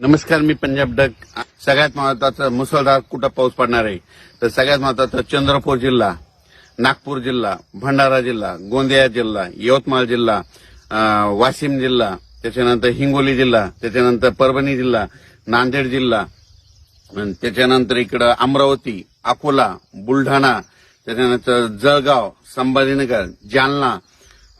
नमस्कार, मी पंजाब डक. सगळ्यात महत्वाचं मुसळधार कुठं पाऊस पडणार आहे तर सगळ्यात महत्वाचं चंद्रपूर जिल्हा, नागपूर जिल्हा, भंडारा जिल्हा, गोंदिया जिल्हा, यवतमाळ जिल्हा, वाशिम जिल्हा, त्याच्यानंतर हिंगोली जिल्हा, त्याच्यानंतर परभणी जिल्हा, नांदेड जिल्हा, त्याच्यानंतर इकडं अमरावती, अकोला, बुलढाणा, त्याच्यानंतर जळगाव, संभाजीनगर, जालना,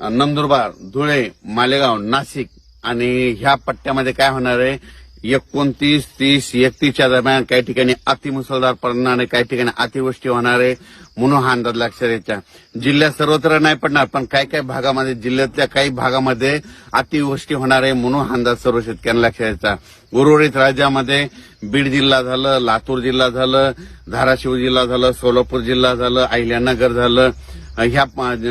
नंदुरबार, धुळे, मालेगाव, नाशिक आणि ह्या पट्ट्यामध्ये काय होणार आहे 29, 30, 31च्या दरम्यान काही ठिकाणी अतिमुसळधार पडणार आहे, काही ठिकाणी अतिवृष्टी होणार आहे म्हणून हा अंदाज लक्षात यायचा. जिल्ह्यात सर्वत्र नाही पडणार, पण काही काही भागामध्ये, जिल्ह्यातल्या काही भागामध्ये अतिवृष्टी होणार आहे म्हणून हा अंदाज सर्व शेतकऱ्यांना लक्षात यायचा. उर्वरित राज्यामध्ये बीड जिल्हा झालं, लातूर जिल्हा झालं, धाराशिव जिल्हा झालं, सोलापूर जिल्हा झालं, अहिल्यानगर झालं, ह्या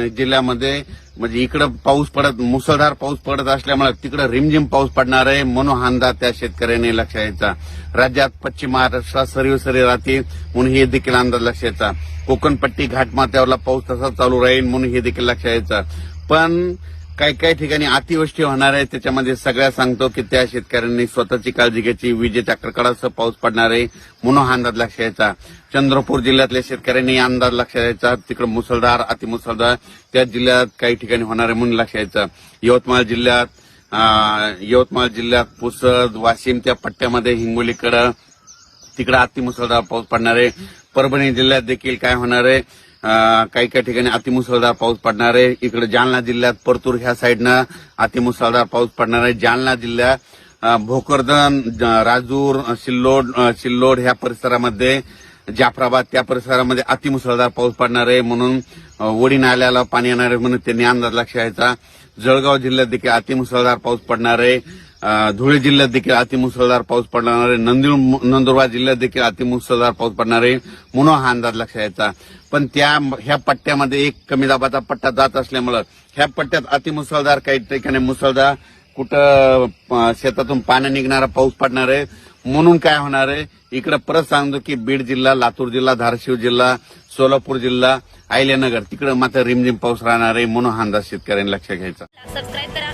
जिल्ह्यामध्ये म्हणजे इकडं पाऊस पडत, मुसळधार पाऊस पडत असल्यामुळे तिकडं रिमझिम पाऊस पडणार आहे म्हणून हा अंदाज त्या शेतकऱ्यांनी लक्षात यायचा. राज्यात पश्चिम महाराष्ट्रात सरी राहतील म्हणून हे देखील अंदाज लक्षात यायचा. कोकणपट्टी घाटमाथ्यावरला पाऊस तसा चालू राहील म्हणून हे देखील लक्षात यायचा. पण काही काही ठिकाणी अतिवृष्टी होणार आहे, त्याच्यामध्ये सगळ्या सांगतो की त्या शेतकऱ्यांनी स्वतःची काळजी घ्यायची. विजेच्या कडकडासह पाऊस पडणार आहे म्हणून हा अंदाज लक्षात यायचा. चंद्रपूर जिल्ह्यातल्या शेतकऱ्यांनी अंदाज लक्षात यायचा. तिकडे मुसळधार, अतिमुसळधार त्या जिल्ह्यात काही ठिकाणी होणार आहे म्हणून लक्षात यायचं. यवतमाळ जिल्ह्यात पुसद, वाशिम त्या पट्ट्यामध्ये हिंगोलीकडं तिकडे अतिमुसळधार पाऊस पडणार आहे. परभणी जिल्ह्यात देखील काय होणार आहे, काही काही ठिकाणी अतिमुसळधार पाऊस पडणार आहे. इकडे जालना जिल्ह्यात परतूर ह्या साईडनं अतिमुसळधार पाऊस पडणार आहे. जालना जिल्ह्यात भोकरदन, राजूर, सिल्लोड ह्या परिसरामध्ये, जाफराबाद त्या परिसरामध्ये अतिमुसळधार पाऊस पडणार आहे म्हणून वडी नाल्याला पाणी येणार आहे म्हणून त्यांनी अंदाज लक्षात यायचा. जळगाव जिल्ह्यात देखील अतिमुसळधार पाऊस पडणार आहे. धुळे जिल्ह्यात देखील अतिमुसळधार पाऊस पडणार आहे. नंदुरबार जिल्ह्यात देखील अतिमुसळधार पाऊस पडणार आहे म्हणून हा अंदाज लक्षात यायचा. पण ह्या पट्ट्यामध्ये एक कमी दाबाचा पट्टा जात असल्यामुळं ह्या पट्ट्यात अतिमुसळधार, काही ठिकाणी मुसळधार, कुठं शेतातून पाणी निघणारा पाऊस पडणार आहे म्हणून काय होणार आहे. इकडे परत सांगतो की बीड जिल्हा, लातूर जिल्हा, धाराशिव जिल्हा, सोलापूर जिल्हा, अहिल्यानगर तिकडे मात्र रिमझिम पाऊस राहणार आहे म्हणून हा अंदाज शेतकऱ्यांनी लक्षात घ्यायचा. सबस्क्राईब करा.